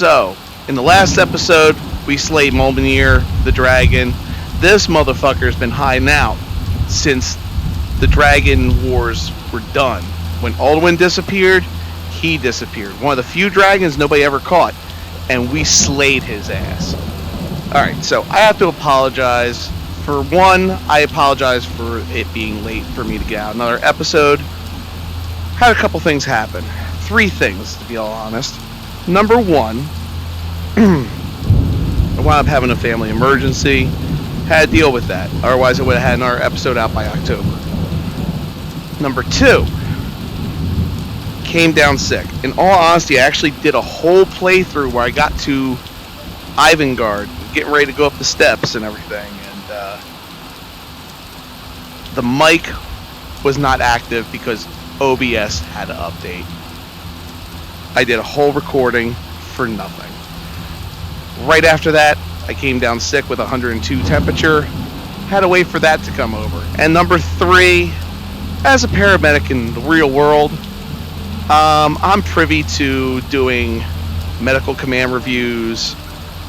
So, in the last episode, we slayed Mirmulnir, the dragon. This motherfucker's been hiding out since the dragon wars were done. When Alduin disappeared, he disappeared. One of the few dragons nobody ever caught, and we slayed his ass. Alright, so I have to apologize. For one, I apologize for it being late for me to get out another episode. Had a couple things happen. 3 things, to be all honest. Number 1, I wound up having a family emergency. Had to deal with that. Otherwise, I would have had another episode out by October. Number 2, came down sick. In all honesty, I actually did a whole playthrough where I got to Ivarstead, getting ready to go up the steps and everything, and the mic was not active because OBS had to update. I did a whole recording for nothing. Right after that, I came down sick with 102 temperature. Had to wait for that to come over. And number 3, as a paramedic in the real world, I'm privy to doing medical command reviews,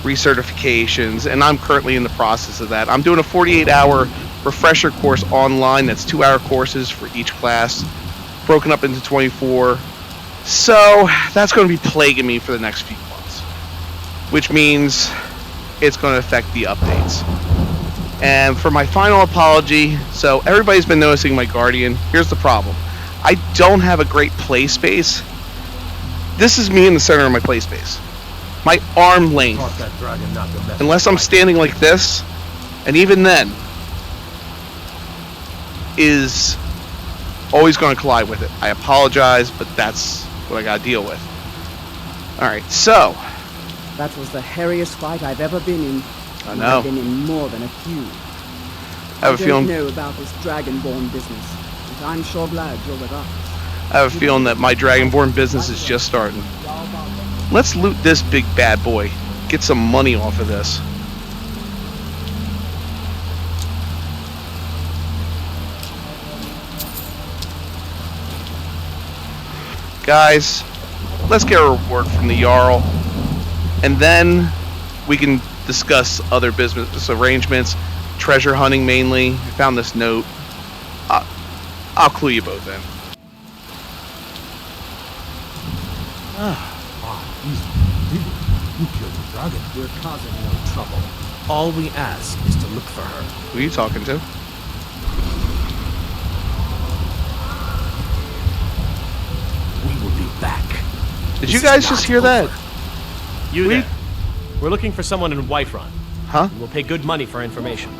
recertifications, and I'm currently in the process of that. I'm doing a 48-hour refresher course online. That's 2-hour courses for each class, broken up into 24. So that's going to be plaguing me for the next few months, which means it's going to affect the updates. And for my final apology, so everybody's been noticing my Guardian. Here's the problem. I don't have a great play space. This is me in the center of my play space. My arm length, unless I'm standing like this, and even then, is always going to collide with it. I apologize, but that's what I got to deal with. Alright, so. That was the hairiest fight I've ever been in. I know. I've been in more than a few. I have a feeling. I don't know about this Dragonborn business, but I'm sure glad you're with us. I have a feeling that my Dragonborn business is just starting. Let's loot this big bad boy. Get some money off of this. Guys, let's get a reward from the Jarl, and then we can discuss other business arrangements, treasure hunting mainly. I found this note. I'll clue you both in. You killed the dragon. We're causing no trouble. All we ask is to look for her. Who are you talking to? We will be back. Did you guys just hear that? You there. We're looking for someone in Whiterun. Huh? We'll pay good money for information.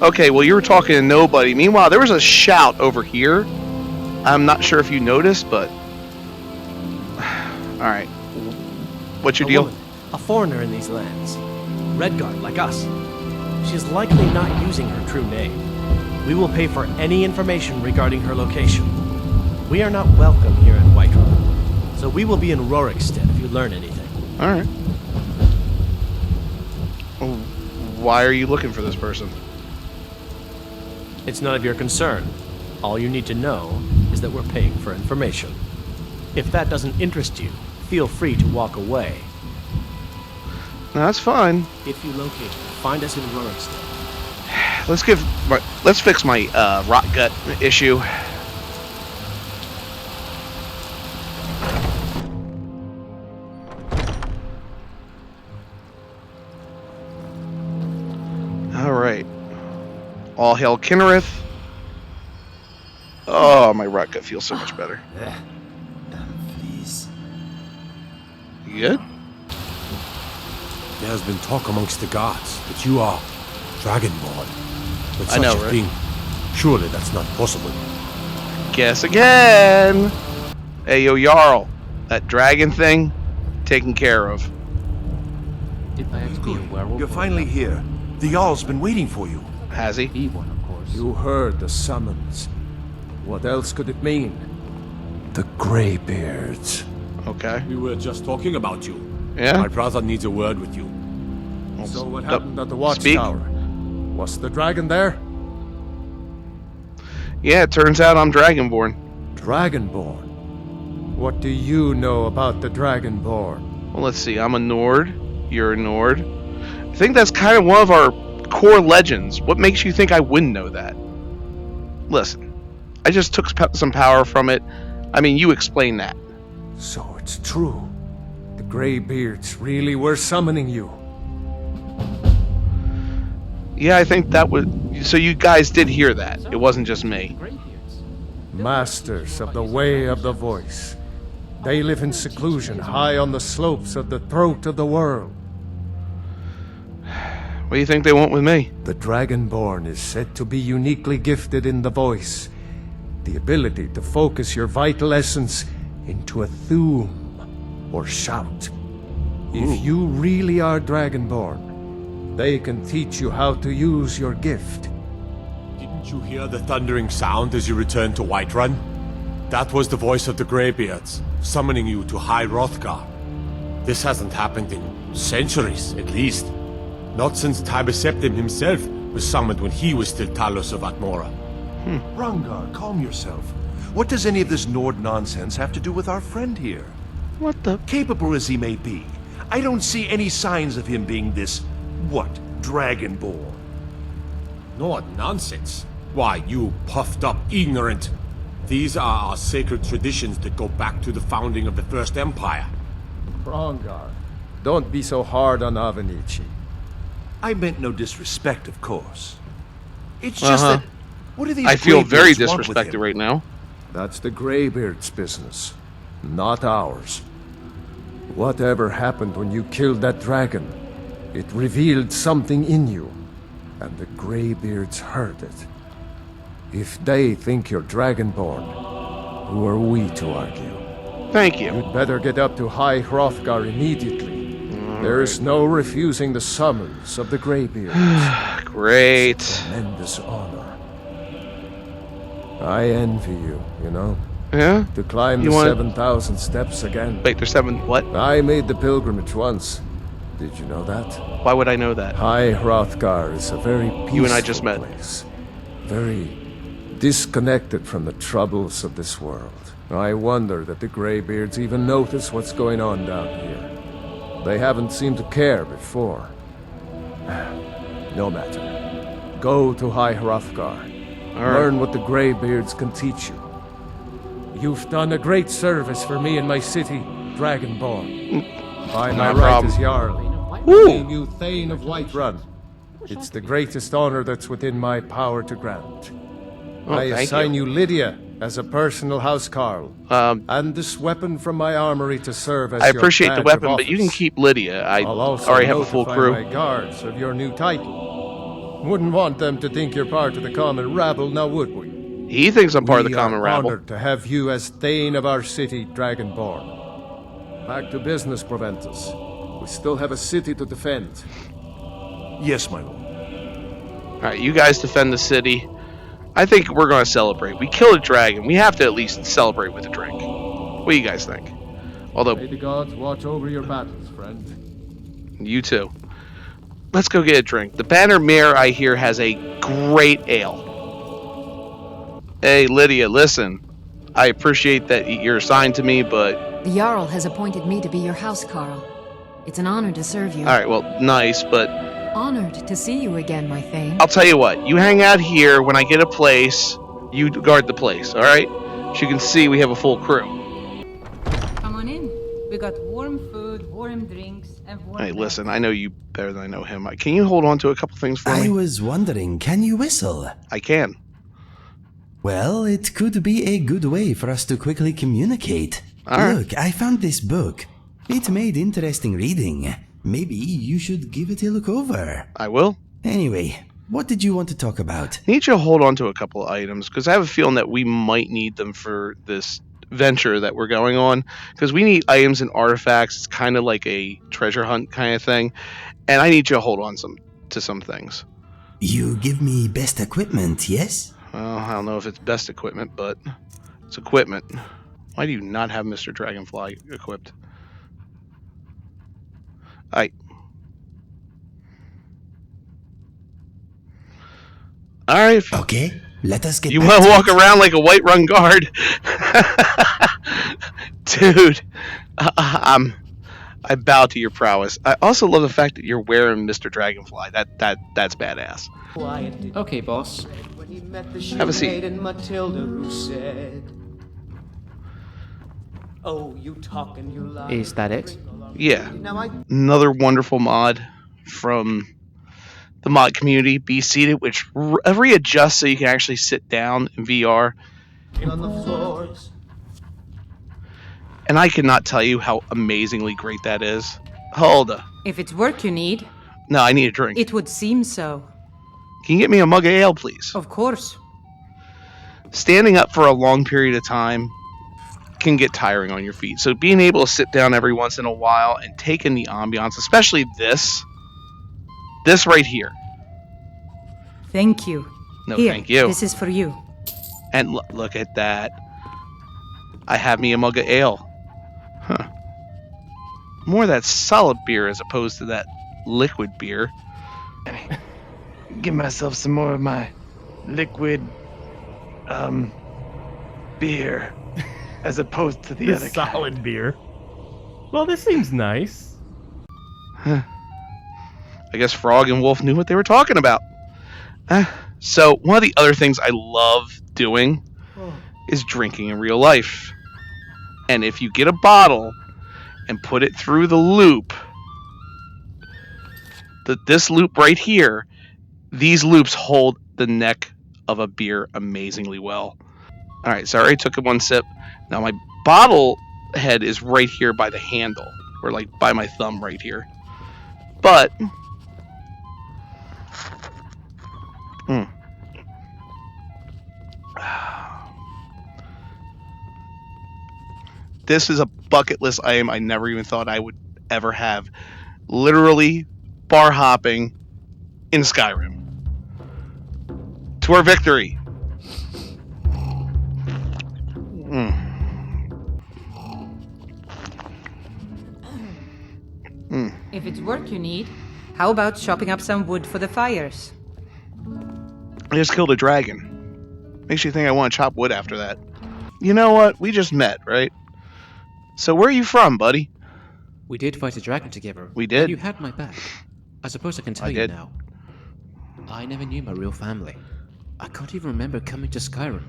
Okay, well, you were talking to nobody. Meanwhile, there was a shout over here. I'm not sure if you noticed, but... Alright. What's your deal? Woman, a foreigner in these lands. Redguard, like us. She's likely not using her true name. We will pay for any information regarding her location. We are not welcome here in Whiterun, so we will be in Ivarstead if you learn anything. Alright. Why are you looking for this person? It's none of your concern. All you need to know is that we're paying for information. If that doesn't interest you, feel free to walk away. No, that's fine. If you locate her, find us in Ivarstead. Let's fix my rot gut issue. Alright. All hail Kinnereth. Oh, my rot gut feels so much better. Please. You good? There has been talk amongst the gods that you are Dragonborn. But I know, such a right? thing, surely that's not possible. Guess again. Hey, yo, Jarl. That dragon thing, taken care of. If I have to be a werewolf, You're finally here. The Jarl's been waiting for you. Has he? be one, of course. You heard the summons. What else could it mean? The Graybeards. Okay. We were just talking about you. Yeah? My brother needs a word with you. So what happened at the Speak. watchtower? Was the dragon there? Yeah, it turns out I'm Dragonborn. Dragonborn? What do you know about the Dragonborn? Well, let's see. I'm a Nord. You're a Nord. I think that's kind of one of our core legends. What makes you think I wouldn't know that? Listen, I just took some power from it. I mean, you explain that. So it's true. The Graybeards really were summoning you. Yeah, I think that was... So you guys did hear that. It wasn't just me. Masters of the Way of the Voice. They live in seclusion high on the slopes of the throat of the world. What do you think they want with me? The Dragonborn is said to be uniquely gifted in the voice. The ability to focus your vital essence into a thum, or shout. If you really are Dragonborn, they can teach you how to use your gift. Didn't you hear the thundering sound as you returned to Whiterun? That was the voice of the Graybeards, summoning you to High Hrothgar. This hasn't happened in centuries, at least. Not since Tiber Septim himself was summoned when he was still Talos of Atmora. Rangar, calm yourself. What does any of this Nord nonsense have to do with our friend here? What the... Capable as he may be, I don't see any signs of him being this, Dragonborn. Nord nonsense. Why, you puffed up ignorant. These are our sacred traditions that go back to the founding of the First Empire. Rangar, don't be so hard on Avenici. I meant no disrespect, of course. It's just that... What are these I feel very Graybeards want with disrespected him? right now. That's the Graybeards' business, not ours. Whatever happened when you killed that dragon, it revealed something in you, and the Graybeards heard it. If they think you're Dragonborn, who are we to argue? Thank you. You'd better get up to High Hrothgar immediately. There's no refusing the summons of the Graybeards. Great. Tremendous honor. I envy you, you know? Yeah? To climb You the want- 7,000 steps again. Wait, there's 7... What? I made the pilgrimage once. Did you know that? Why would I know that? High Hrothgar is a very peaceful You and I just met. place. Very disconnected from the troubles of this world. I wonder that the Graybeards even notice what's going on down here. They haven't seemed to care before. No matter. Go to High Hrothgar. Learn what the Graybeards can teach you. You've done a great service for me and my city, Dragonborn. By my No right problem. as Jarl, Woo! name you Thane of Whiterun. It's the greatest honor that's within my power to grant. I thank assign you Lydia as a personal housecarl, and this weapon from my armory to serve as I your appreciate the badge weapon, of but you can office. keep Lydia. I I'll also already have a full notify crew. my guards of your new title. Wouldn't want them to think you're part of the common rabble, now would we? He thinks I'm part of the common We are rabble. honored to have you as Thane of our city, Dragonborn. Back to business, Proventus. We still have a city to defend. Yes, my lord. Alright, you guys defend the city. I think we're going to celebrate. We killed a dragon. We have to at least celebrate with a drink. What do you guys think? Although, May the gods watch over your battles, friend. you too. Let's go get a drink. The Banner Mare, I hear, has a great ale. Hey, Lydia, listen. I appreciate that you're assigned to me, but... The Jarl has appointed me to be your housecarl. It's an honor to serve you. Alright, well, nice, but... Honored to see you again, my Thane. I'll tell you what. You hang out here. When I get a place, you guard the place, alright? As you can see, we have a full crew. Come on in. We got warm food, warm drinks, and warm... Hey, listen, I know you better than I know him. Can you hold on to a couple things for I me? was wondering, can you whistle? I can. Well, it could be a good way for us to quickly communicate. Alright. Look, I found this book. It made interesting reading. Maybe you should give it a look over. I will. Anyway, what did you want to talk about? I need you to hold on to a couple of items, because I have a feeling that we might need them for this venture that we're going on. Because we need items and artifacts. It's kind of like a treasure hunt kind of thing. And I need you to hold on to some things. You give me best equipment, yes? Well, I don't know if it's best equipment, but it's equipment. Why do you not have Mr. Dragonfly equipped? Alright. Okay, let us get You back want to to walk it. around like a Whiterun guard? Dude, I bow to your prowess. I also love the fact that you're wearing Mr. Dragonfly. That's badass. Okay, boss. Have a seat. Is that it? Yeah. Another wonderful mod from the mod community, Be Seated, which readjusts so you can actually sit down in VR. And I cannot tell you how amazingly great that is. Hold on. If it's work you need, No, I need a drink. it would seem so. Can you get me a mug of ale, please? Of course. Standing up for a long period of time can get tiring on your feet. So being able to sit down every once in a while and take in the ambiance, especially this right here. Thank you. No, Here, thank you. This is for you. And look at that. I have me a mug of ale. Huh. More of that solid beer as opposed to that liquid beer. Give myself some more of my liquid, beer, as opposed to the other solid kind. beer. Well, this seems nice. Huh. I guess Frog and Wolf knew what they were talking about. So, one of the other things I love doing is drinking in real life. And if you get a bottle and put it through the loop, this loop right here, these loops hold the neck of a beer amazingly well. Alright, so I already took one sip. Now my bottle head is right here by the handle, or like by my thumb right here. But this is a bucket list item I never even thought I would ever have. Literally bar hopping in Skyrim. To our victory. If it's work you need, how about chopping up some wood for the fires? I just killed a dragon. Makes you think I want to chop wood after that. You know what? We just met, right? So where are you from, buddy? We did fight a dragon together. We did? And you had my back. I suppose I can tell you did. now. I never knew my real family. I can't even remember coming to Skyrim.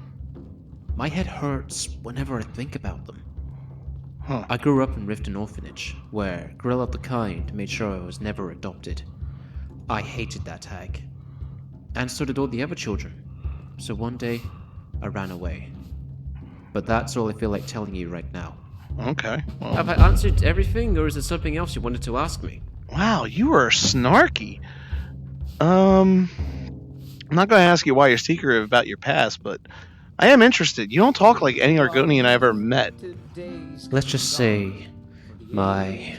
My head hurts whenever I think about them. Huh. I grew up in Riften Orphanage, where Grill of the Kind made sure I was never adopted. I hated that hag. And so did all the other children. So one day, I ran away. But that's all I feel like telling you right now. Okay. Well. Have I answered everything, or is there something else you wanted to ask me? Wow, you are snarky. I'm not going to ask you why you're secretive about your past, but I am interested. You don't talk like any Argonian I ever met. Let's just say my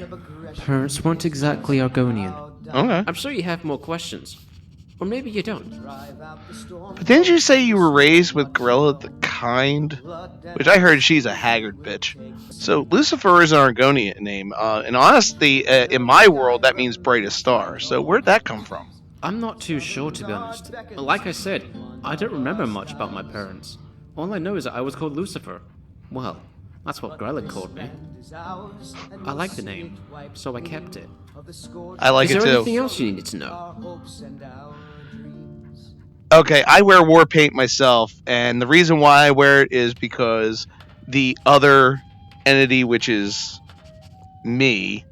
parents weren't exactly Argonian. Okay. I'm sure you have more questions. Or maybe you don't. But didn't you say you were raised with Gorilla the Kind? Which I heard she's a haggard bitch. So Lucifer is an Argonian name. And honestly, in my world, that means brightest star. So where'd that come from? I'm not too sure, to be honest. Like I said, I don't remember much about my parents. All I know is that I was called Lucifer. Well, that's what Grellig called me. I like the name, so I kept it. I like it too. Is there anything else you needed to know? Okay, I wear war paint myself, and the reason why I wear it is because the other entity, which is me,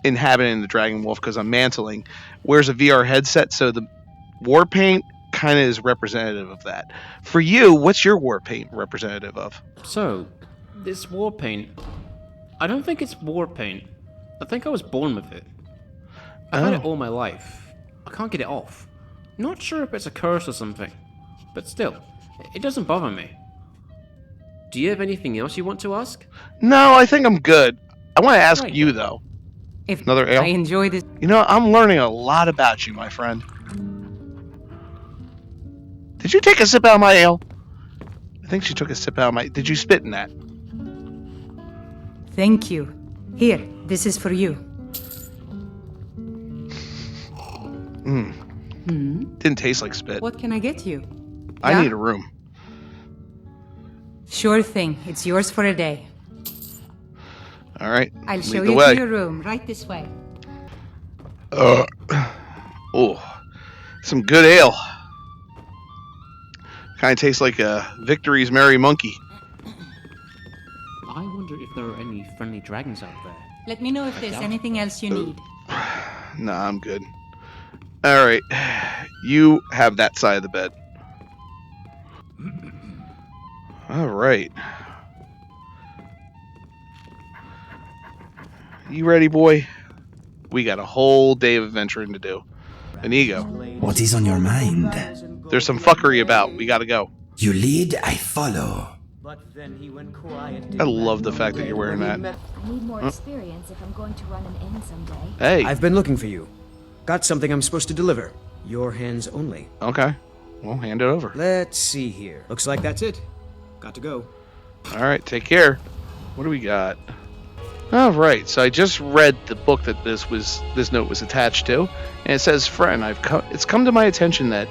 inhabiting the Dragonwulf, because I'm mantling, wears a VR headset, so the war paint kind of is representative of that. For you, what's your war paint representative of? So, this war paint, I don't think it's war paint. I think I was born with it. I've had it all my life. I can't get it off. Not sure if it's a curse or something, but still, it doesn't bother me. Do you have anything else you want to ask? No, I think I'm good. I want to ask Right. you, though. If Another ale? I enjoy this. You know, I'm learning a lot about you, my friend. Did you take a sip out of my ale? I think she took a sip out of my... Did you spit in that? Thank you. Here, this is for you. Didn't taste like spit. What can I get you? I Yeah? need a room. Sure thing. It's yours for a day. All right. I'll lead show the you way. to your room, right this way. Oh, some good ale. Kind of tastes like a Victory's Merry Monkey. I wonder if there are any friendly dragons out there. Let me know if there's anything else you need. Nah, I'm good. All right, you have that side of the bed. All right. You ready, boy? We got a whole day of adventuring to do. Inigo. What is on your mind? There's some fuckery about. We gotta go. You lead, I follow. I love the fact that you're wearing that. I need more experience if I'm going to run an inn someday. Hey. I've been looking for you. Got something I'm supposed to deliver. Your hands only. Okay. Well, hand it over. Let's see here. Looks like that's it. Got to go. All right, take care. What do we got? All right, so I just read the book that this note was attached to, and it says, "Friend, it's come to my attention that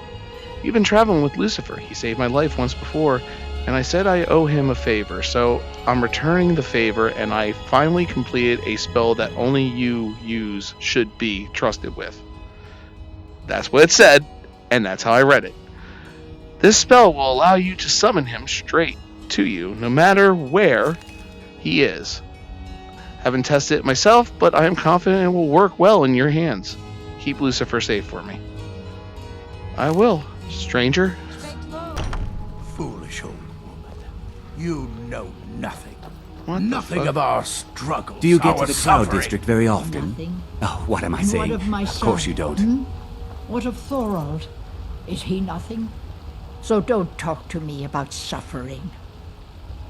you've been traveling with Lucifer. He saved my life once before, and I said I owe him a favor, so I'm returning the favor, and I finally completed a spell that only you should be trusted with." That's what it said, and that's how I read it. This spell will allow you to summon him straight to you, no matter where he is. Haven't tested it myself, but I am confident it will work well in your hands. Keep Lucifer safe for me. I will, stranger. Foolish old woman. You know nothing. What nothing of our struggles. Do you get our to the Cloud suffering. District very often? Nothing. Oh, what am I And saying? what of my Of son? course you don't. What of Thorald? Is he nothing? So don't talk to me about suffering.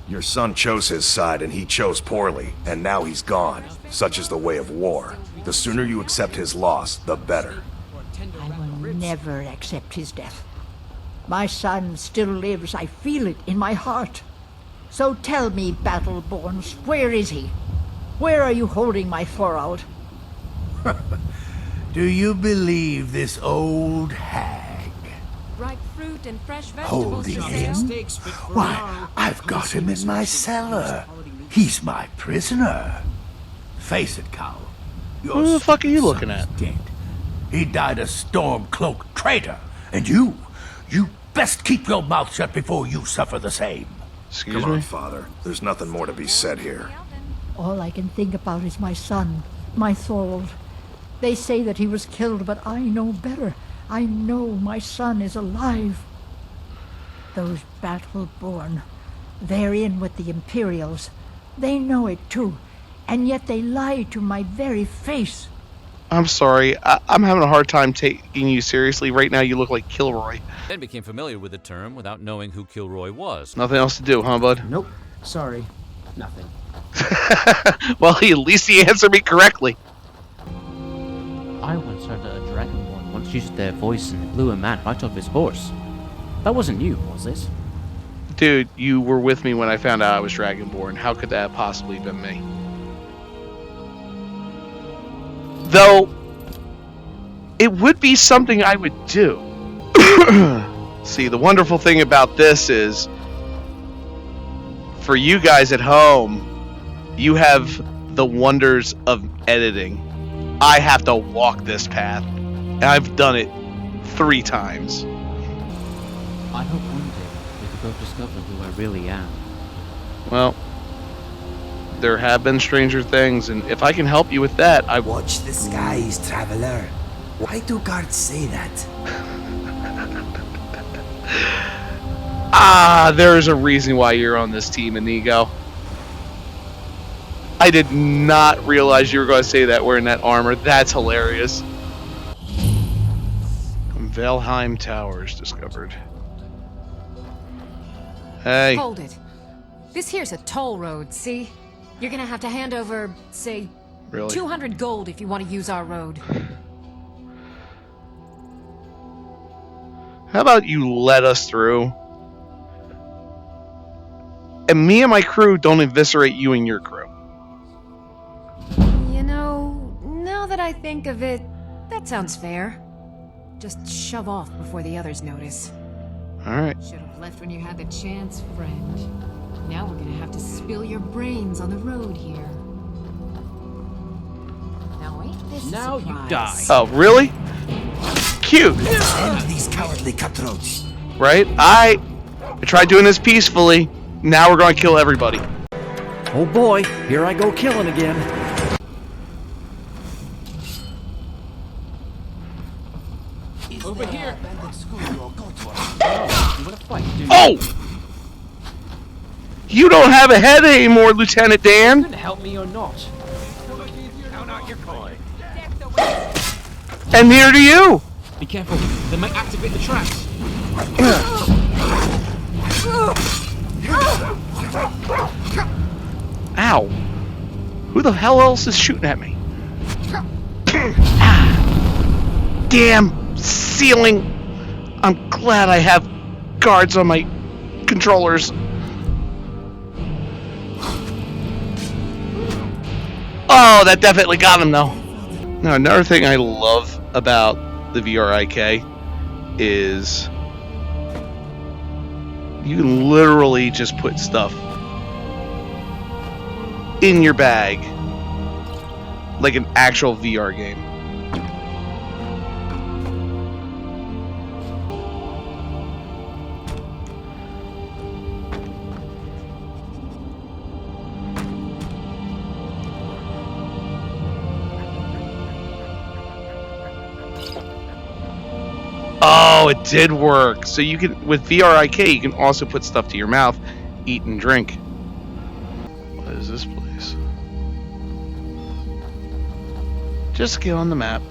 Your son chose his side and he chose poorly, and now he's gone. Such is the way of war. The sooner you accept his loss, the better. I will never accept his death. My son still lives. I feel it in my heart. So tell me, Battleborns, where is he? Where are you holding my Thorald? Do you believe this old hag? Ripe fruit and fresh vegetables Holding for him? sale. Why, I've got him in my cellar. He's my prisoner. Face it, Cal. Who the fuck are you looking at? Dead. He died a Stormcloak traitor. And you best keep your mouth shut before you suffer the same. Excuse Come on, me? Father. There's nothing more to be said here. All I can think about is my son, my Thorald. They say that he was killed, but I know better. I know my son is alive. Those Battleborn, they're in with the Imperials. They know it too, and yet they lie to my very face. I'm sorry. I'm having a hard time taking you seriously. Right now you look like Kilroy. Ben became familiar with the term without knowing who Kilroy was. Nothing else to do, huh, bud? Nope. Sorry. Nothing. Well, at least he answered me correctly. I once heard that a Dragonwulf once used their voice and blew a man right off his horse. That wasn't you, was it? Dude, you were with me when I found out I was Dragonborn. How could that have possibly been me? Though, it would be something I would do. See, the wonderful thing about this is, for you guys at home, you have the wonders of editing. I have to walk this path, and I've done it 3 times. I hope one day we can both discover who I really am. Well, there have been stranger things, and if I can help you with that, I... Watch the skies, traveler. Why do guards say that? There's a reason why you're on this team, Inigo. I did not realize you were going to say that wearing that armor. That's hilarious. Valheim Towers discovered. Hey. Hold it. This here's a toll road, see? You're gonna have to hand over, say, Really? 200 gold if you want to use our road. How about you let us through? And me and my crew don't eviscerate you and your crew. You know, now that I think of it, that sounds fair. Just shove off before the others notice. Alright. Should have left when you had the chance, friend. Now we're gonna have to spill your brains on the road here. Now you die. Oh, really? Cute. End these cowardly cutthroats. Right? I tried doing this peacefully. Now we're going to kill everybody. Oh boy, here I go killing again. Over here. Oh! You don't have a head anymore, Lieutenant Dan. Gonna help me or not? And neither do you. Be careful. They might activate the traps. Ow. Who the hell else is shooting at me? Damn ceiling. I'm glad I have guards on my controllers. Oh, that definitely got him though. Now, another thing I love about the VRIK is you can literally just put stuff in your bag like an actual VR game. Oh, it did work. So you can, with VRIK, you can also put stuff to your mouth, eat and drink. What is this place? Just get on the map.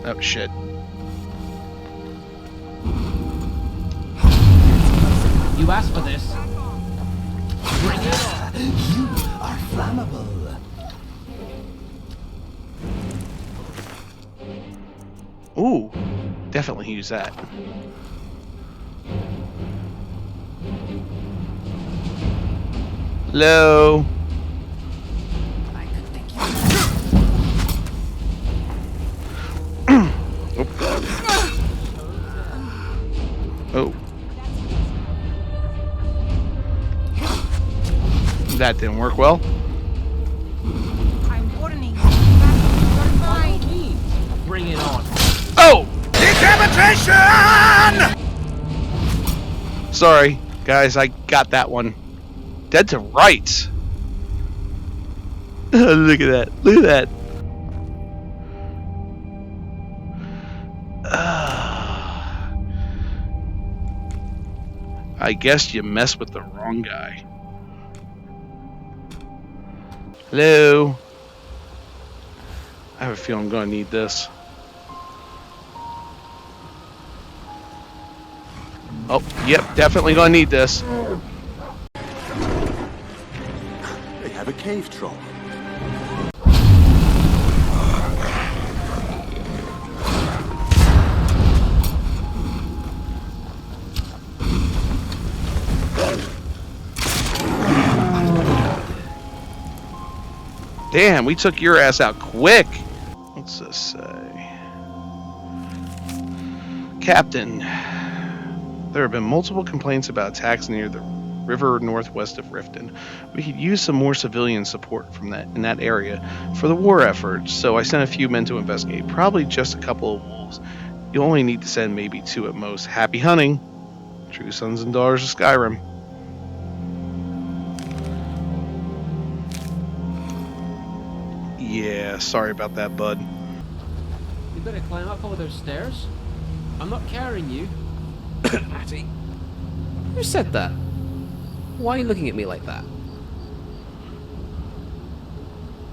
Oh, shit. You asked for this. Bring it on. You are flammable. Ooh, definitely use that. Hello. Oh. That didn't work well. I'm warning you. Bring it on. Oh! Decapitation! Sorry, guys, I got that one. Dead to rights. Look at that. Look at that. I guess you messed with the wrong guy. Hello. I have a feeling I'm going to need this. Oh, yep, definitely going to need this. They have a cave troll. Damn, we took your ass out quick. What's this say? Captain, there have been multiple complaints about attacks near the river northwest of Riften. We could use some more civilian support from in that area for the war effort, so I sent a few men to investigate. Probably just a couple of wolves. You only need to send maybe 2 at most. Happy hunting, true sons and daughters of Skyrim. Yeah, sorry about that, bud. You better climb up all those stairs. I'm not carrying you. Matty. Who said that? Why are you looking at me like that?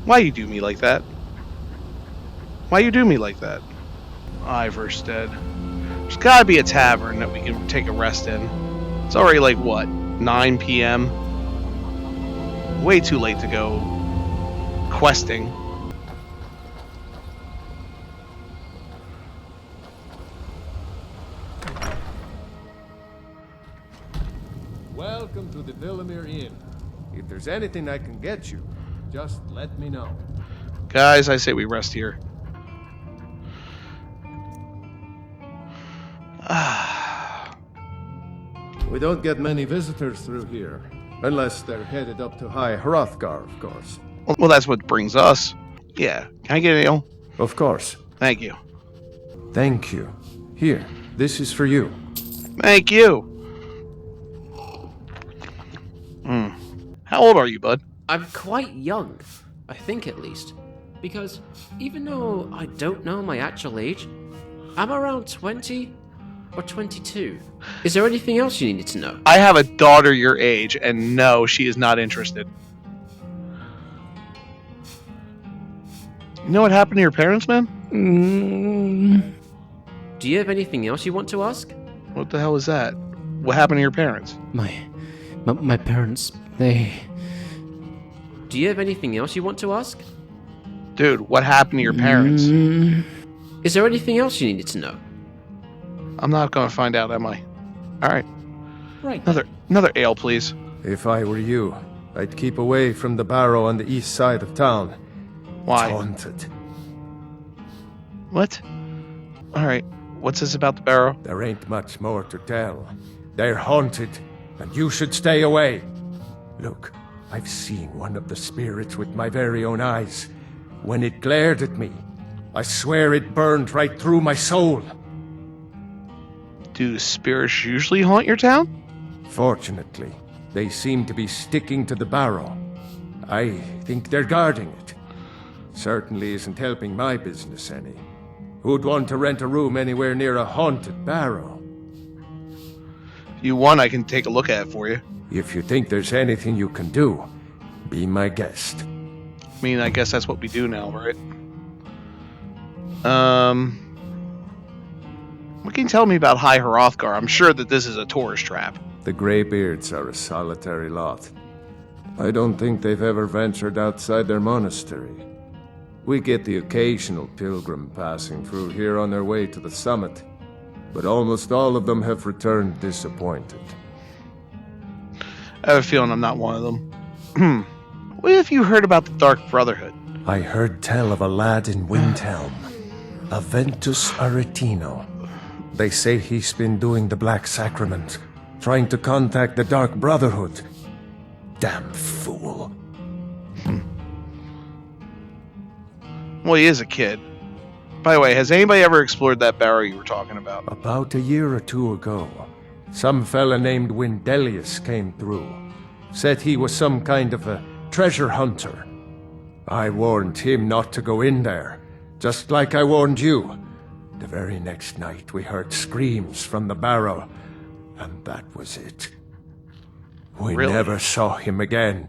Why you do me like that? Why you do me like that? Ivarstead. There's gotta be a tavern that we can take a rest in. It's already like, what, 9 p.m.? Way too late to go questing. Welcome to the Villamere Inn. If there's anything I can get you, just let me know. Guys, I say we rest here. We don't get many visitors through here, unless they're headed up to High Hrothgar, of course. Well, that's what brings us. Yeah. Can I get an ale? Of course. Thank you. Thank you. Here, this is for you. Thank you. How old are you, bud? I'm quite young, I think at least. Because even though I don't know my actual age, I'm around 20 or 22. Is there anything else you needed to know? I have a daughter your age, and no, she is not interested. You know what happened to your parents, man? Do you have anything else you want to ask? What the hell is that? What happened to your parents? My parents, they... Do you have anything else you want to ask? Dude, what happened to your parents? Is there anything else you needed to know? I'm not going to find out, am I? Alright. Right. Another ale, please. If I were you, I'd keep away from the barrow on the east side of town. Why? It's haunted. What? Alright. What's this about the barrow? There ain't much more to tell. They're haunted, and you should stay away. Look, I've seen one of the spirits with my very own eyes. When it glared at me, I swear it burned right through my soul. Do spirits usually haunt your town? Fortunately, they seem to be sticking to the barrow. I think they're guarding it. Certainly isn't helping my business any. Who'd want to rent a room anywhere near a haunted barrow? If you want, I can take a look at it for you. If you think there's anything you can do, be my guest. I mean, I guess that's what we do now, right? What can you tell me about High Hrothgar? I'm sure that this is a tourist trap. The Graybeards are a solitary lot. I don't think they've ever ventured outside their monastery. We get the occasional pilgrim passing through here on their way to the summit, but almost all of them have returned disappointed. I have a feeling I'm not one of them. What have you heard about the Dark Brotherhood? I heard tell of a lad in Windhelm, Aventus Aretino. They say he's been doing the Black Sacrament, trying to contact the Dark Brotherhood. Damn fool. Well, he is a kid. By the way, has anybody ever explored that barrow you were talking about? About a year or two ago, some fella named Windelius came through. Said he was some kind of a treasure hunter. I warned him not to go in there, just like I warned you. The very next night we heard screams from the barrow, and that was it. We never saw him again.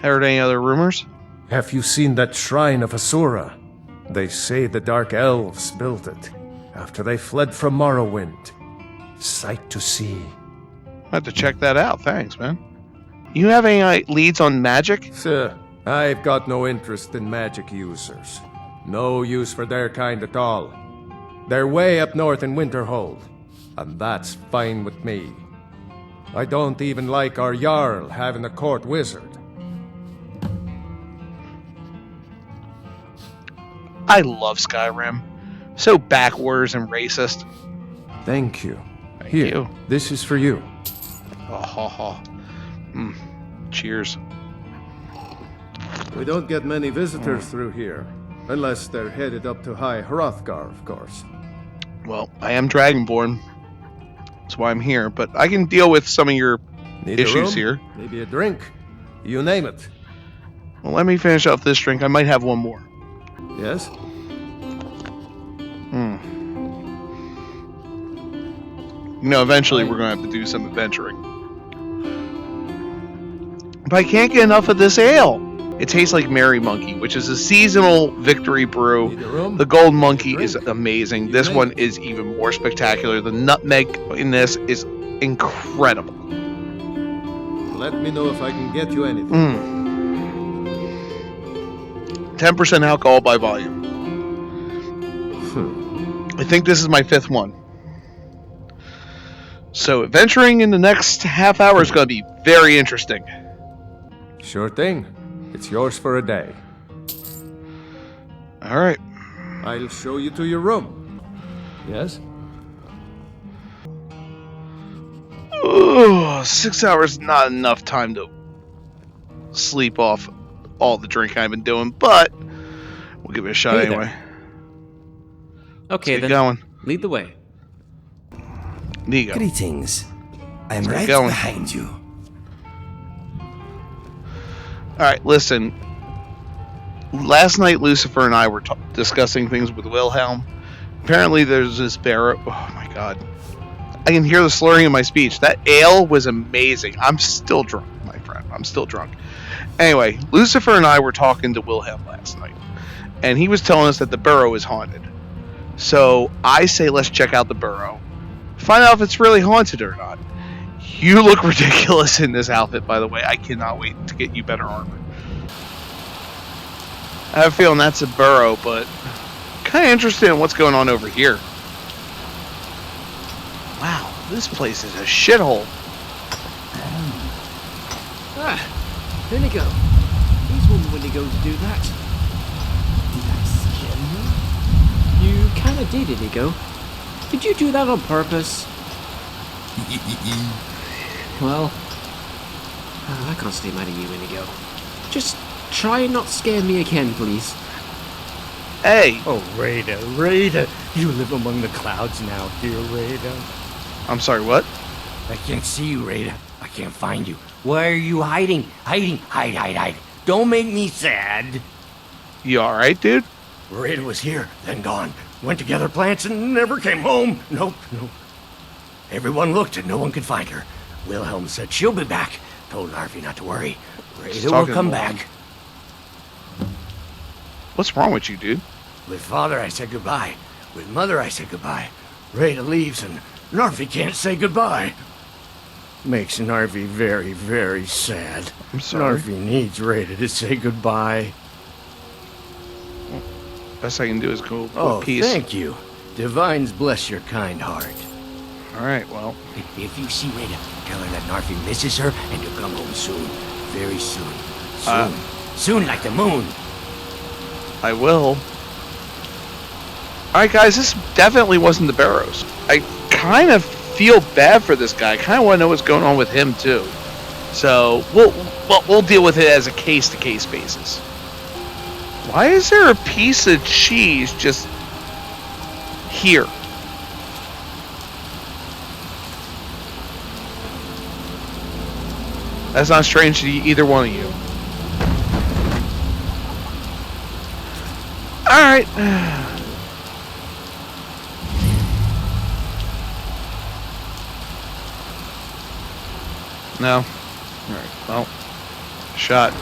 Heard any other rumors? Have you seen that shrine of Asura? They say the Dark Elves built it, after they fled from Morrowind. Sight to see. I'll have to check that out, thanks, man. You have any leads on magic? Sir, I've got no interest in magic users. No use for their kind at all. They're way up north in Winterhold, and that's fine with me. I don't even like our Jarl having a court wizard. I love Skyrim. So backwards and racist. Thank you. Thank Here, you. This is for you. Oh, ha, ha. Cheers. We don't get many visitors through here, unless they're headed up to High Hrothgar, of course. Well, I am Dragonborn. That's why I'm here, but I can deal with some of your issues here. Maybe a drink. You name it. Well, let me finish off this drink. I might have one more. Yes? You know, eventually we're going to have to do some adventuring. But I can't get enough of this ale. It tastes like Merry Monkey, which is a seasonal victory brew. The Gold Monkey is amazing. This one is even more spectacular. The nutmeg in this is incredible. Let me know if I can get you anything. 10% alcohol by volume. I think this is my 5th one. So adventuring in the next half hour is going to be very interesting. Sure thing. It's yours for a day. All right. I'll show you to your room. Yes? Oh, 6 hours, not enough time to sleep off all the drinking I've been doing, but we'll give it a shot Hey anyway. there. Okay, Let's get then. going. Lead the way. Nigo. Greetings. I'm Let's get right going. behind you. Alright, listen. Last night, Lucifer and I were discussing things with Wilhelm. Apparently, there's this barrow. Oh my god. I can hear the slurring in my speech. That ale was amazing. I'm still drunk, my friend. I'm still drunk. Anyway, Lucifer and I were talking to Wilhelm last night. And he was telling us that the burrow is haunted. So I say let's check out the burrow. Find out if it's really haunted or not. You look ridiculous in this outfit, by the way. I cannot wait to get you better armor. I have a feeling that's a burrow, but kind of interested in what's going on over here. Wow, this place is a shithole. Ah, Inigo. These wouldn't Wendigos do that. Did I scare you? You kinda did, Inigo. Did you do that on purpose? Well, I can't stay mad at you, Inigo. Just try and not scare me again, please. Hey! Oh, Rada, Rada. You live among the clouds now, dear Rada. I'm sorry, what? I can't see you, Rada. I can't find you. Why are you hiding? Hiding. Hide, hide, hide. Don't make me sad. You alright, dude? Rada was here, then gone. Went to gather plants and never came home. Nope, nope. Everyone looked and no one could find her. Wilhelm said she'll be back. Told Narvi not to worry. Rada will come back. What's wrong with you, dude? With father I said goodbye. With mother I said goodbye. Rada leaves and Narvi can't say goodbye. Makes Narvi very, very sad. I'm sorry. Narvi needs Rada to say goodbye. Best I can do is go Oh, with peace. thank you. Divines bless your kind heart. Alright, well. If you see Rada, tell her that Narvi misses her and to come home soon. Very soon. Soon. Soon like the moon. I will. Alright, guys, this definitely wasn't the Barrows. I kind of feel bad for this guy. I kind of want to know what's going on with him, too. So, we'll deal with it as a case-to-case basis. Why is there a piece of cheese just here? That's not strange to either one of you. Alright. No. Alright, well. Shot.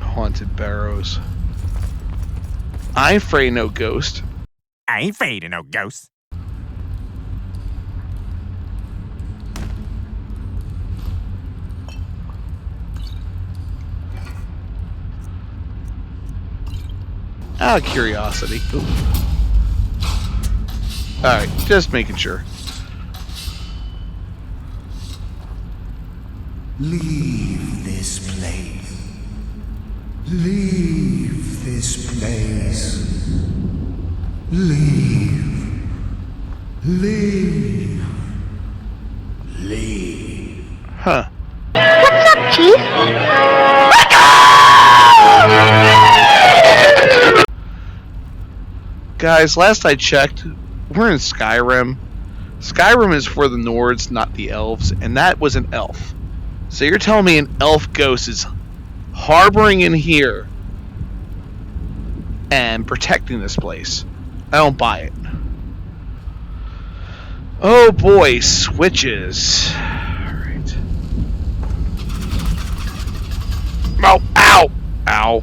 Haunted barrows. I ain't afraid of no ghost. I ain't afraid of no ghost. Out of curiosity. Alright, just making sure. Leave this place. Leave this place. Leave. Leave. Leave. Huh. What's up, Chief? Guys, last I checked, we're in Skyrim. Skyrim is for the Nords, not the elves, and that was an elf. So you're telling me an elf ghost is harboring in here and protecting this place? I don't buy it. Oh boy, switches. Alright. Oh, ow! Ow.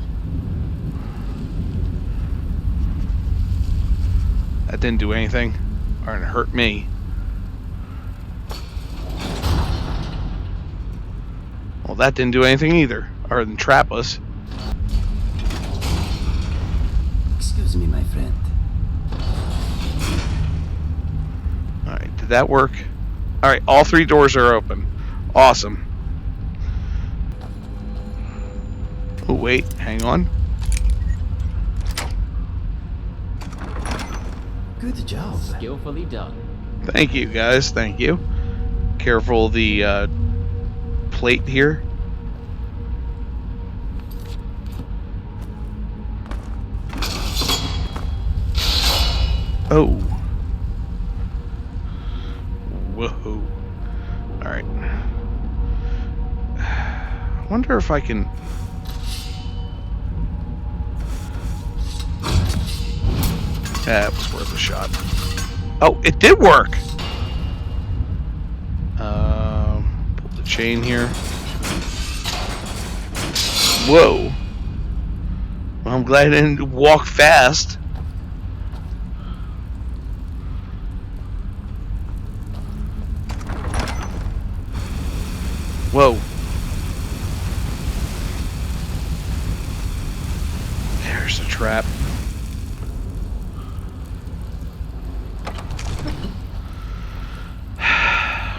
That didn't do anything. Or it hurt me. Well, that didn't do anything either. Other than trap us. Excuse me, my friend. Alright, did that work? Alright, all three doors are open. Awesome. Oh, wait, hang on. Good job. Skillfully done. Thank you, guys. Thank you. Careful the plate here. Oh. Whoa. Alright. I wonder if I can... That was worth a shot. Oh, it did work! Pull the chain here. Whoa. Well, I'm glad I didn't walk fast. Whoa. There's the trap.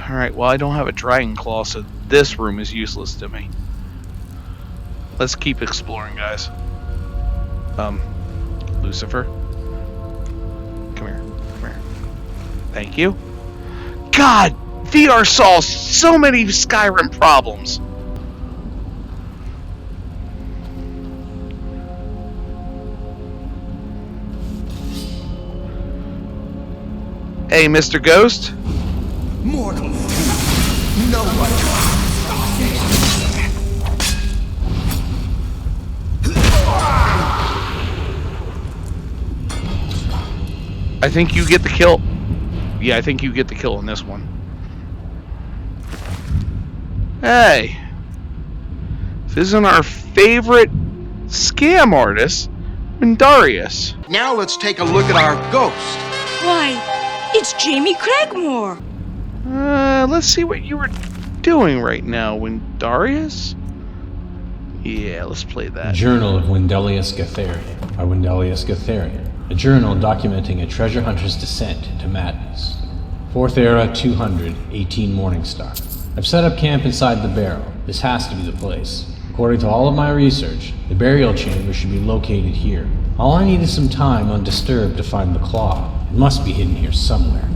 Alright, well I don't have a dragon claw, so this room is useless to me. Let's keep exploring, guys. Lucifer. Come here. Come here. Thank you. God! VR solves so many Skyrim problems. Hey, Mr. Ghost. Mortal fool. No one I think you get the kill. Yeah, I think you get the kill on this one. Hey. This isn't our favorite scam artist, Mindarius. Now let's take a look at our ghost. Why, it's Jamie Craigmore. Let's see what you were doing right now, Windarius. Yeah, let's play that. Journal of Wendelius Gatherian, or Wendelius Gatherian. A journal documenting a treasure hunter's descent into madness. 4th Era, 200, 18 Morningstar. I've set up camp inside the barrow. This has to be the place. According to all of my research, the burial chamber should be located here. All I need is some time undisturbed to find the claw. It must be hidden here somewhere.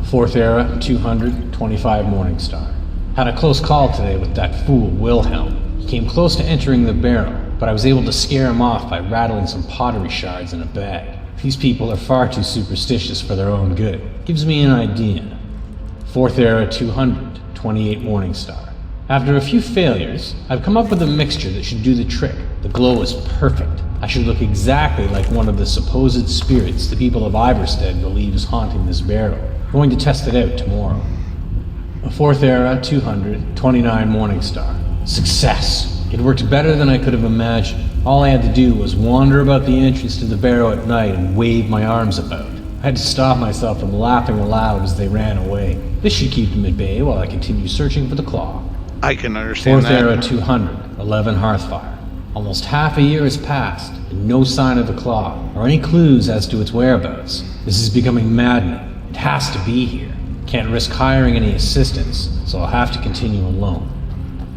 4th Era, 200, 25 Morningstar. Had a close call today with that fool Wilhelm. He came close to entering the barrel, but I was able to scare him off by rattling some pottery shards in a bag. These people are far too superstitious for their own good. Gives me an idea. 4th Era, 200, 28 Morningstar. After a few failures, I've come up with a mixture that should do the trick. The glow is perfect. I should look exactly like one of the supposed spirits the people of Ivarstead believe is haunting this barrel. I'm going to test it out tomorrow. 4th Era, 200, 29 Morningstar. Success! It worked better than I could have imagined. All I had to do was wander about the entrance to the barrow at night and wave my arms about. I had to stop myself from laughing aloud as they ran away. This should keep them at bay while I continue searching for the claw. I can understand 4th that. Era, 200, 11 Hearthfire. Almost half a year has passed, and no sign of the claw, or any clues as to its whereabouts. This is becoming maddening. It has to be here. Can't risk hiring any assistance, so I'll have to continue alone.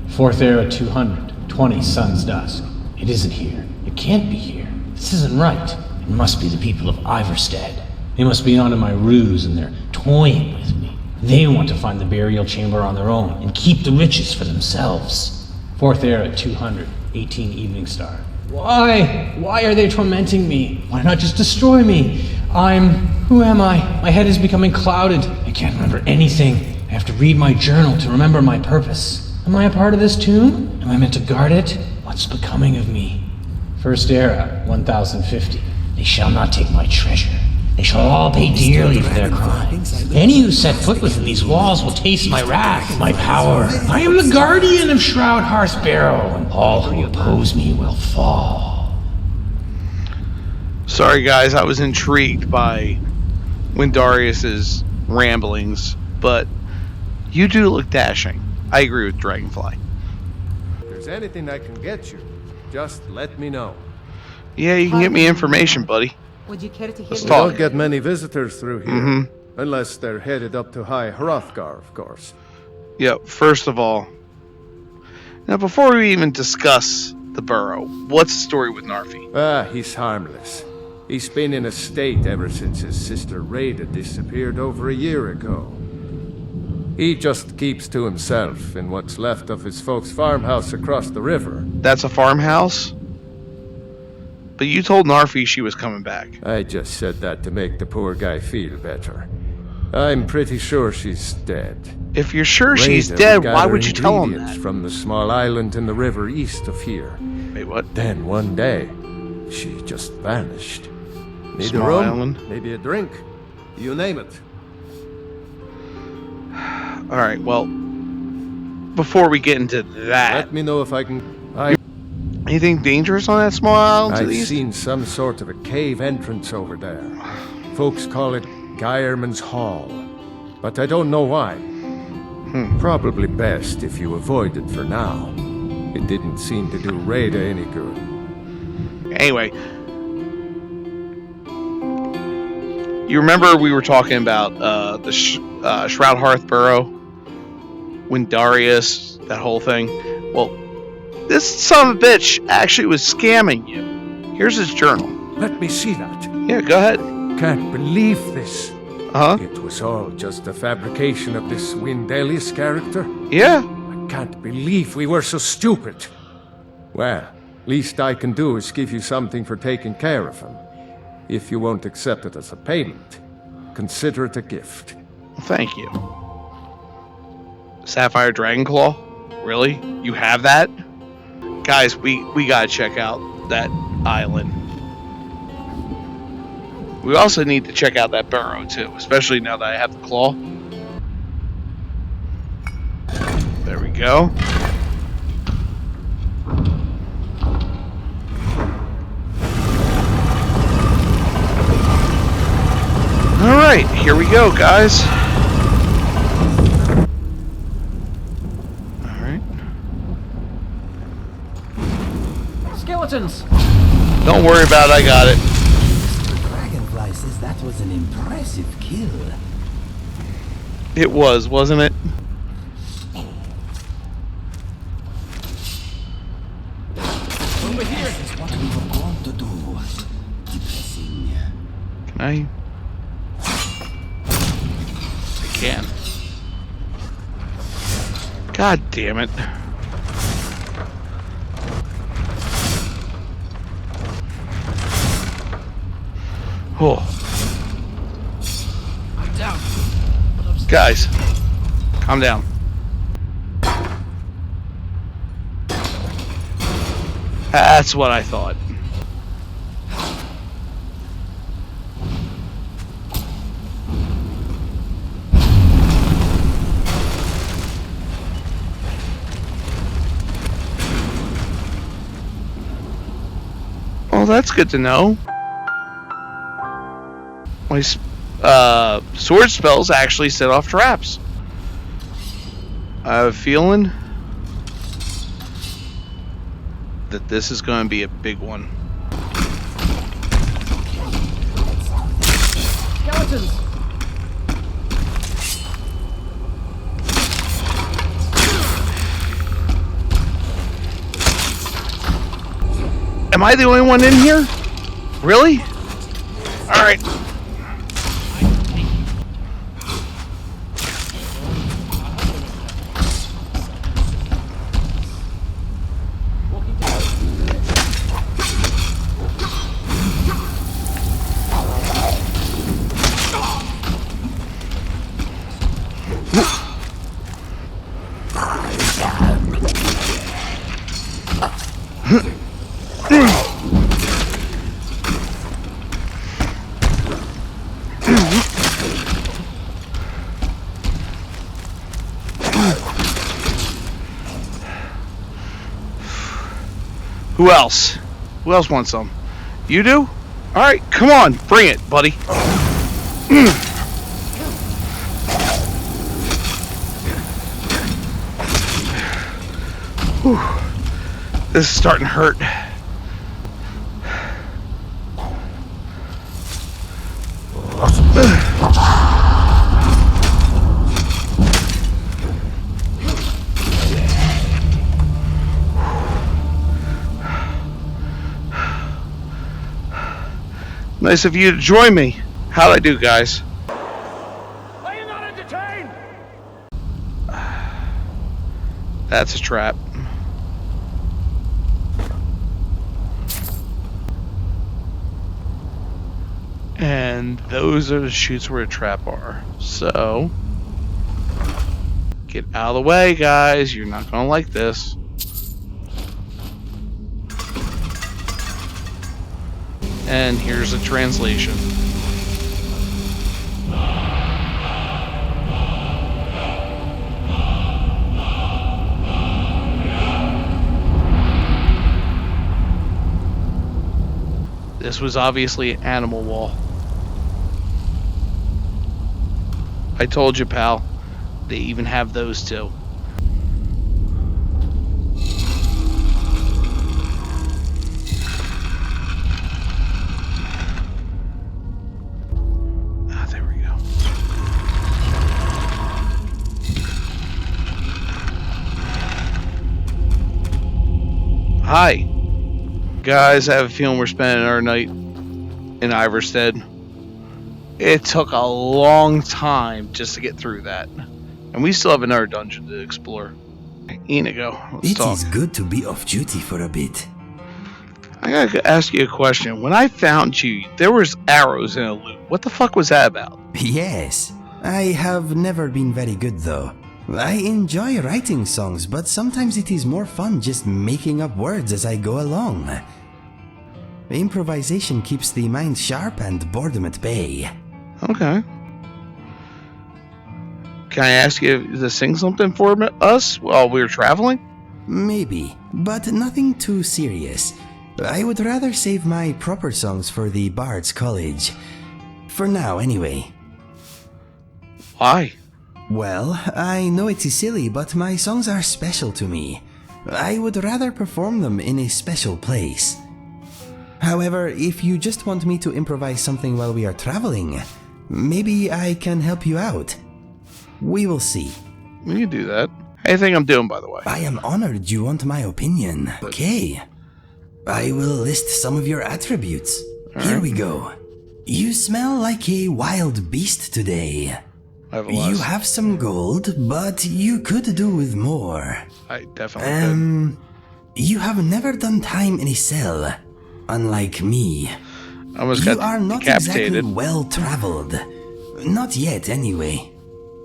4th Era, 200, 20 Sun's Dusk. It isn't here. It can't be here. This isn't right. It must be the people of Ivarstead. They must be onto my ruse, and they're toying with me. They want to find the burial chamber on their own, and keep the riches for themselves. 4th Era, 200, 18 Evening Star. Why? Why are they tormenting me? Why not just destroy me? Who am I? My head is becoming clouded. I can't remember anything. I have to read my journal to remember my purpose. Am I a part of this tomb? Am I meant to guard it? What's becoming of me? 1st Era, 1050. They shall not take my treasure. They shall all pay dearly for their crimes. Any who set foot within these walls will taste my wrath, my power. I am the guardian of Shroud Hearth Barrow, and all who oppose me will fall. Sorry guys, I was intrigued by Windarius's ramblings, but you do look dashing. I agree with Dragonfly. If there's anything I can get you, just let me know. Yeah, you can get me information, buddy. Would you care to hear? We don't get many visitors through here, unless they're headed up to High Hrothgar, of course. Yep, first of all, now before we even discuss the burrow, what's the story with Narfi? He's harmless. He's been in a state ever since his sister Rada disappeared over a year ago. He just keeps to himself in what's left of his folks' farmhouse across the river. That's a farmhouse? But you told Narfi she was coming back. I just said that to make the poor guy feel better. I'm pretty sure she's dead. If you're sure she's dead, why would you tell him that? From the small island in the river east of here. Wait, what? Then one day, she just vanished. Need Small a room, island? maybe a drink, you name it. Alright, well, before we get into that... Let me know if I can... Anything dangerous on that small island to the I've east? seen some sort of a cave entrance over there. Folks call it Geirman's Hall, but I don't know why. Probably best if you avoid it for now. It didn't seem to do Rada any good. Anyway, you remember we were talking about the Shroud Hearth Burrow? When Darius, that whole thing? Well, this son of a bitch actually was scamming you. Here's his journal. Let me see that. Yeah, go ahead. Can't believe this. Huh? It was all just a fabrication of this Windelius character? Yeah. I can't believe we were so stupid. Well, least I can do is give you something for taking care of him. If you won't accept it as a payment, consider it a gift. Thank you. Sapphire Dragonclaw? Really? You have that? Guys, we gotta check out that island. We also need to check out that burrow too, especially now that I have the claw. There we go. Alright, here we go, guys. Alright. Skeletons! Don't worry about it, I got it. Dragonfly says that was an impressive kill. It was, wasn't it? Over here! This is what we were going to do. Depressing. Can I? I can. God damn it. Oh. I'm down. Guys, calm down. That's what I thought. Well, that's good to know. My sword spells actually set off traps. I have a feeling that this is going to be a big one. Skeletons! Am I the only one in here? Really? Alright. Who else? Who else wants some? You do? Alright, come on, bring it, buddy. Whew. This is starting to hurt. Nice of you to join me. How'd I do, guys? Are you not entertained? That's a trap. And those are the chutes where a trap are. So, get out of the way, guys. You're not gonna like this. And here's a translation. This was obviously an animal wall. I told you, pal. They even have those too. Ah, there we go. Hi. Guys, I have a feeling we're spending our night in Ivarstead. It took a long time just to get through that. And we still have another dungeon to explore. Inigo, let's talk. It is good to be off duty for a bit. I gotta ask you a question. When I found you, there was arrows in a loot. What the fuck was that about? Yes. I have never been very good though. I enjoy writing songs, but sometimes it is more fun just making up words as I go along. Improvisation keeps the mind sharp and boredom at bay. Okay. Can I ask you to sing something for us while we're traveling? Maybe, but nothing too serious. I would rather save my proper songs for the Bard's College. For now, anyway. Why? Well, I know it is silly, but my songs are special to me. I would rather perform them in a special place. However, if you just want me to improvise something while we are traveling, maybe I can help you out. We will see. We can do that. How do you think I'm doing, by the way? I am honored you want my opinion. Okay. I will list some of your attributes. Here we go. You smell like a wild beast today. You have some gold, but you could do with more. I definitely could. You have never done time in a cell, unlike me. I almost got you are not decapitated. exactly well traveled. Not yet, anyway.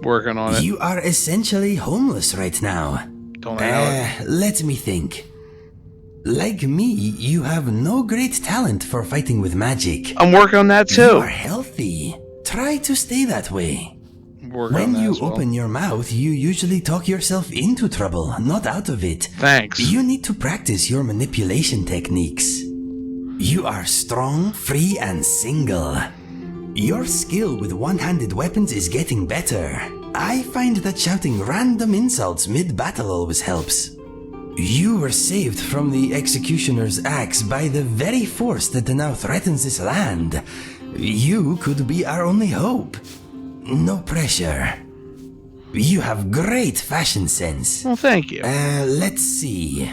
Working on it. You are essentially homeless right now. Don't I know it? Let me think. Like me, you have no great talent for fighting with magic. I'm working on that too. You are healthy. Try to stay that way. When you open your mouth, you usually talk yourself into trouble, not out of it. Thanks. You need to practice your manipulation techniques. You are strong, free, and single. Your skill with one-handed weapons is getting better. I find that shouting random insults mid-battle always helps. You were saved from the executioner's axe by the very force that now threatens this land. You could be our only hope. No pressure. You have great fashion sense. Well, thank you. Let's see.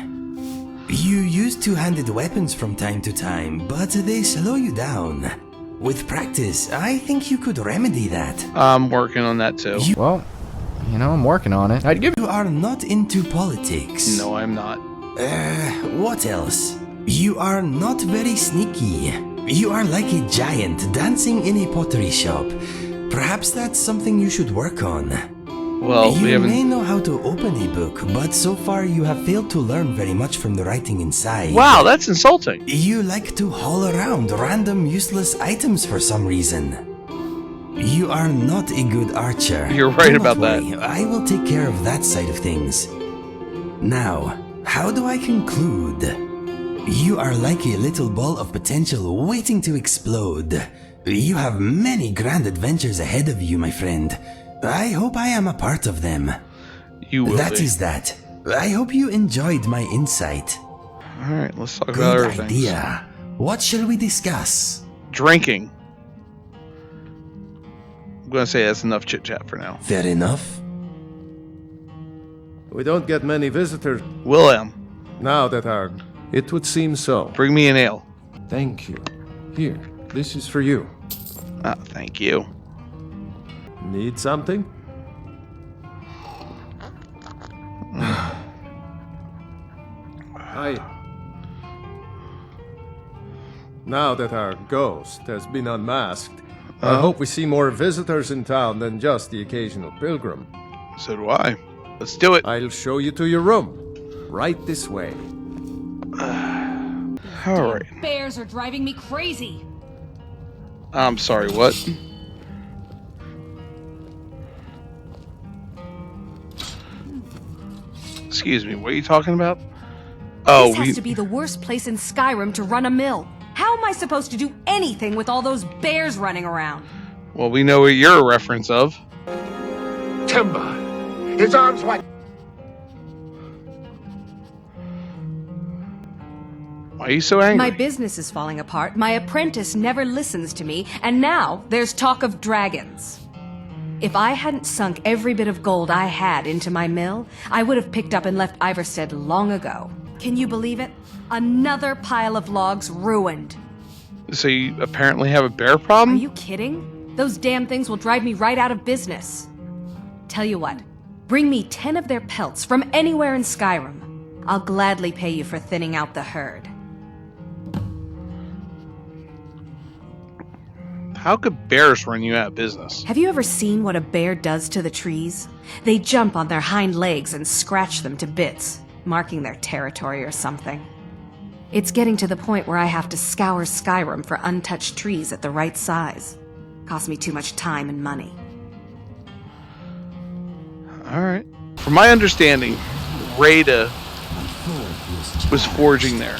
You use two-handed weapons from time to time, but they slow you down. With practice, I think you could remedy that. I'm working on that too. Well, you know, I'm working on it. You are not into politics. No, I'm not. What else? You are not very sneaky. You are like a giant dancing in a pottery shop. Perhaps that's something you should work on. Well, you may know how to open a book, but so far you have failed to learn very much from the writing inside. Wow, that's insulting. You like to haul around random useless items for some reason. You are not a good archer. You're right Do not about worry. that. I will take care of that side of things. Now, how do I conclude? You are like a little ball of potential waiting to explode. You have many grand adventures ahead of you, my friend. I hope I am a part of them. You will That be. is that. I hope you enjoyed my insight. Alright, let's talk about Good other things. idea. What shall we discuss? Drinking. I'm gonna say that's enough chit-chat for now. Fair enough. We don't get many visitors Willem, now that are... It would seem so. bring me an ale. Thank you. Here. This is for you. Oh, thank you. Need something? Now that our ghost has been unmasked, I hope we see more visitors in town than just the occasional pilgrim. So do I. Let's do it. I'll show you to your room. Right this way. All right. Bears are driving me crazy. I'm sorry, what? Excuse me, what are you talking about? Oh, this has to be the worst place in Skyrim to run a mill. How am I supposed to do anything with all those bears running around? Well, we know what you're a reference of. Timber. His arms wide. Why are you so angry? My business is falling apart, my apprentice never listens to me, and now there's talk of dragons. If I hadn't sunk every bit of gold I had into my mill, I would have picked up and left Ivarstead long ago. Can you believe it? Another pile of logs ruined. So you apparently have a bear problem? Are you kidding? Those damn things will drive me right out of business. Tell you what, bring me 10 of their pelts from anywhere in Skyrim. I'll gladly pay you for thinning out the herd. How could bears run you out of business? Have you ever seen what a bear does to the trees? They jump on their hind legs and scratch them to bits, marking their territory or something. It's getting to the point where I have to scour Skyrim for untouched trees at the right size. Costs me too much time and money. Alright. From my understanding, Rada was foraging there.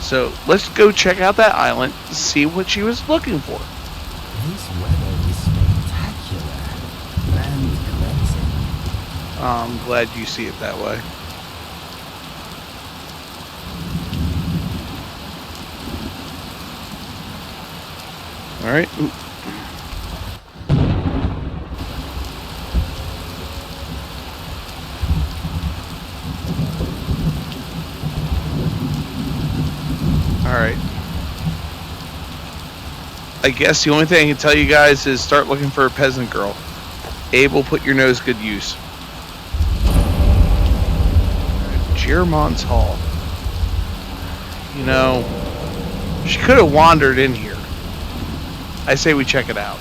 So let's go check out that island to see what she was looking for. This weather is spectacular and cleansing. I'm glad you see it that way. Alright. Alright. I guess the only thing I can tell you guys is start looking for a peasant girl. Abe will put your nose good use. Jermon's Hall. You know, she could have wandered in here. I say we check it out.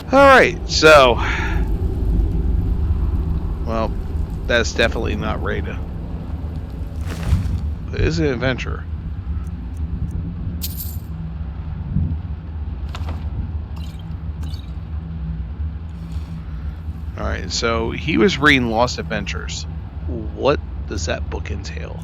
Alright, so... Well, that's definitely not Rada. But it is an adventurer. Alright, so he was reading Lost Adventures. What does that book entail?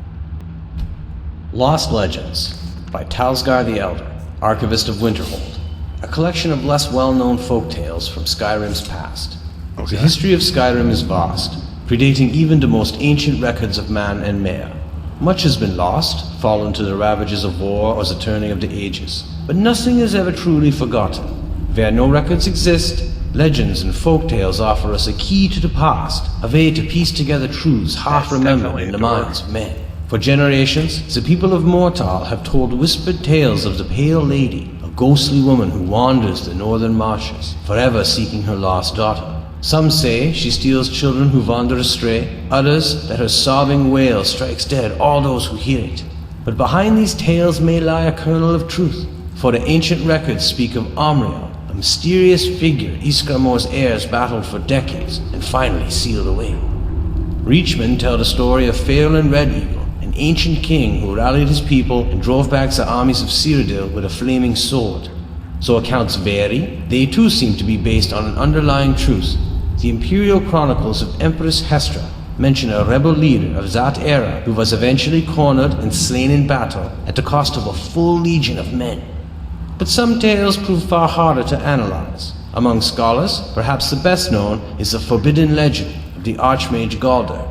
Lost Legends by Talsgar the Elder, Archivist of Winterhold. A collection of less well-known folk tales from Skyrim's past. The history of Skyrim is vast, predating even the most ancient records of man and mare. Much has been lost, fallen to the ravages of war or the turning of the ages. But nothing is ever truly forgotten. Where no records exist, legends and folk tales offer us a key to the past, a way to piece together truths half remembered in the minds of men. For generations, the people of Mortal have told whispered tales of the Pale Lady, a ghostly woman who wanders the northern marshes, forever seeking her lost daughter. Some say she steals children who wander astray, others that her sobbing wail strikes dead all those who hear it. But behind these tales may lie a kernel of truth, for the ancient records speak of Omriel, a mysterious figure Iskramore's heirs battled for decades and finally sealed away. Reachmen tell the story of Faerlin Red Eagle, an ancient king who rallied his people and drove back the armies of Cyrodiil with a flaming sword. So accounts vary, they too seem to be based on an underlying truth. The imperial chronicles of Empress Hestra mention a rebel leader of that era who was eventually cornered and slain in battle at the cost of a full legion of men. But some tales prove far harder to analyze. Among scholars, perhaps the best known is the forbidden legend of the Archmage Galdr.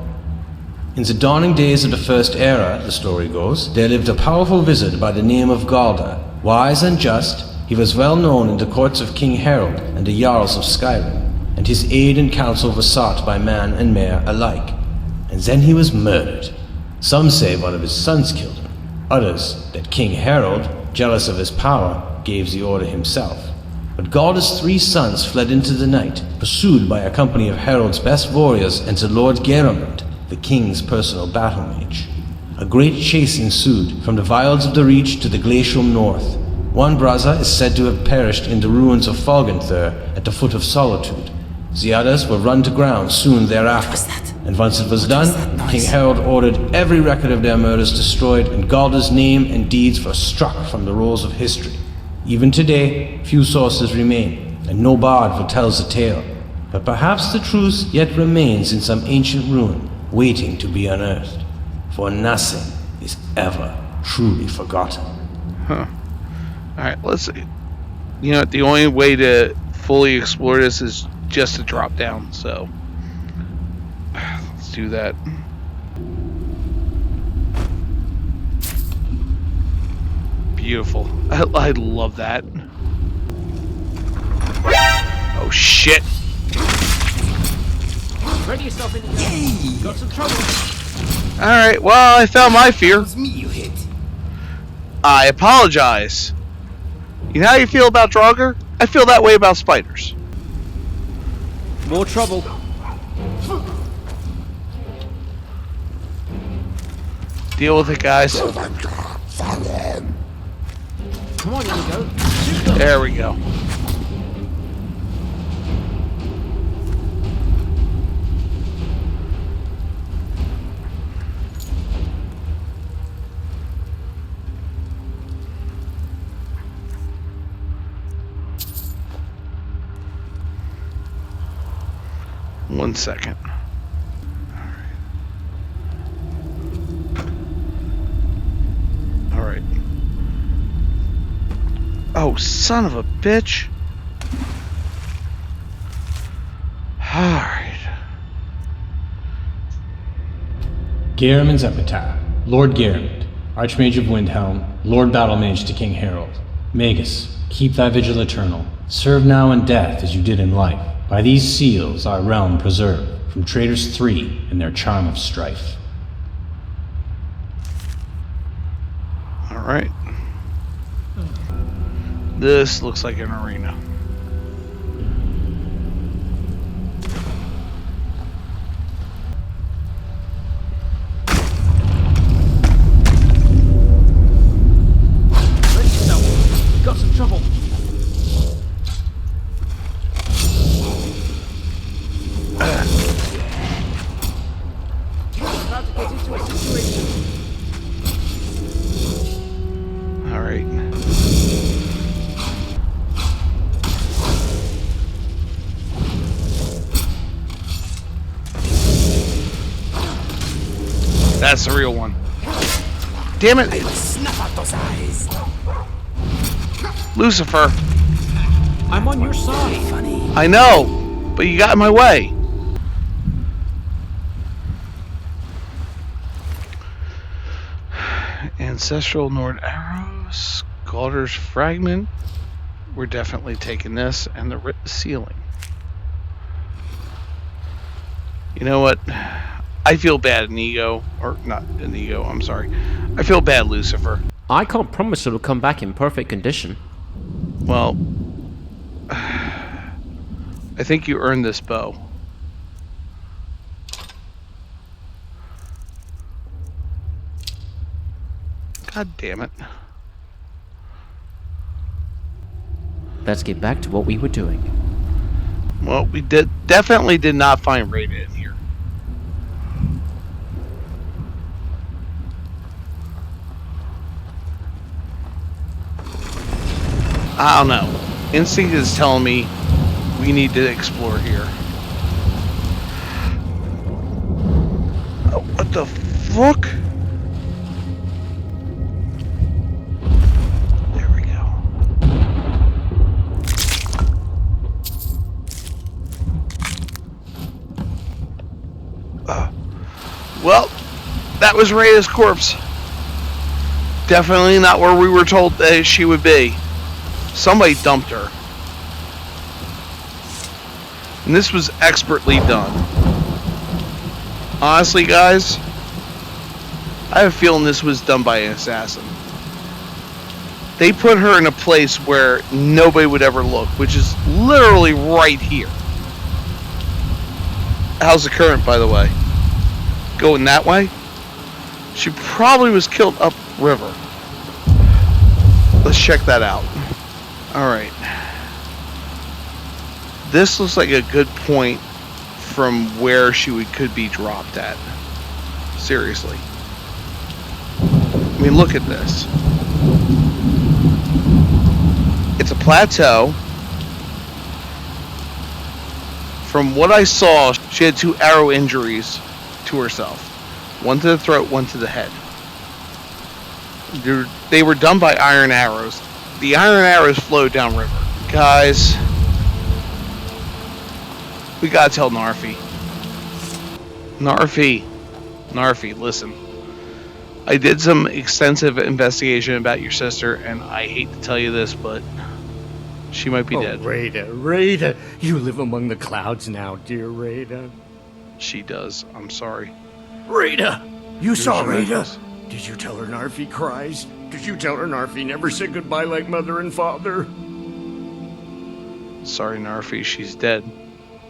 In the dawning days of the First Era, the story goes, there lived a powerful wizard by the name of Galdr. Wise and just, he was well known in the courts of King Harold and the Jarls of Skyrim, and his aid and counsel was sought by man and mare alike. And then he was murdered. Some say one of his sons killed him, others that King Harold, jealous of his power, gave the order himself. But Galder's 3 sons fled into the night, pursued by a company of Harold's best warriors and to Lord Geirmund, the king's personal battle mage. A great chase ensued, from the wilds of the Reach to the glacial north. One brother is said to have perished in the ruins of Folgenthur at the foot of Solitude. The others were run to ground soon thereafter. And once it was done, King Harold ordered every record of their murders destroyed, and Galder's name and deeds were struck from the rolls of history. Even today, few sources remain, and no bard foretells the tale. But perhaps the truth yet remains in some ancient ruin, waiting to be unearthed. For nothing is ever truly forgotten. Huh. Alright, let's see. You know what, the only way to fully explore this is just to drop down, so let's do that. Beautiful. I love that. Oh shit. Ready yourself in the got some trouble. Alright, well, I found my fear. I apologize. You know how you feel about Draugr? I feel that way about spiders. More trouble. Deal with it, guys. Come on, here we go. There we go. One second. All right. Oh, son of a bitch. All right. Geirmund's Epitaph. Lord Geirmund, Archmage of Windhelm, Lord Battlemage to King Harold. Magus, keep thy vigil eternal. Serve now in death as you did in life. By these seals our realm preserved, from traitors 3 and their charm of strife. Alright. This looks like an arena. Got some trouble. About to get into a situation. All right. That's the real one. Damn it! Snuff out those eyes. Lucifer. I'm on your side. I know, but you got in my way. Ancestral Nord arrows, Galder's fragment. We're definitely taking this, and the written ceiling. You know what? I feel bad, Inigo, or not Inigo. I'm sorry. I feel bad, Lucifer. I can't promise it'll come back in perfect condition. Well, I think you earned this bow. God damn it. Let's get back to what we were doing. Well, we definitely did not find Raiden in here. I don't know. Instinct is telling me we need to explore here. Oh, what the fuck? There we go. Well, that was Rhea's corpse. Definitely not where we were told that she would be. Somebody dumped her. And this was expertly done. Honestly, guys, I have a feeling this was done by an assassin. They put her in a place where nobody would ever look, which is literally right here. How's the current, by the way? Going that way? She probably was killed upriver. Let's check that out. Alright. This looks like a good point from where she could be dropped at. Seriously. I mean, look at this. It's a plateau. From what I saw, she had 2 arrow injuries to herself. One to the throat, one to the head. They were done by iron arrows. The iron arrows flowed downriver. Guys, we gotta tell Narfi. Narfi, listen. I did some extensive investigation about your sister, and I hate to tell you this, but she might be dead. Rada, you live among the clouds now, dear Rada. She does. I'm sorry. Rada! You saw Rada? Did you tell her Narfi cries? Did you tell her Narfi never said goodbye like mother and father? Sorry, Narfi, she's dead.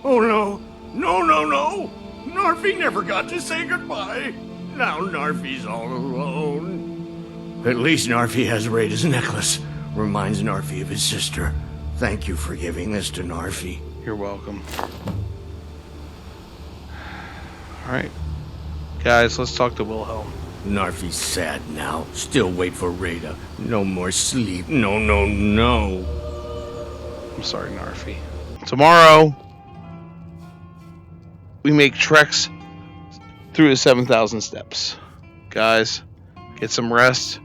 Oh no! No! Narfi never got to say goodbye! Now Narfi's all alone. At least Narfi has Rada's necklace. Reminds Narfi of his sister. Thank you for giving this to Narfi. You're welcome. Alright. Guys, let's talk to Wilhelm. Narfi's sad now. Still wait for Rada. No more sleep. No. I'm sorry, Narfi. Tomorrow, we make treks through the 7,000 steps. Guys, get some rest.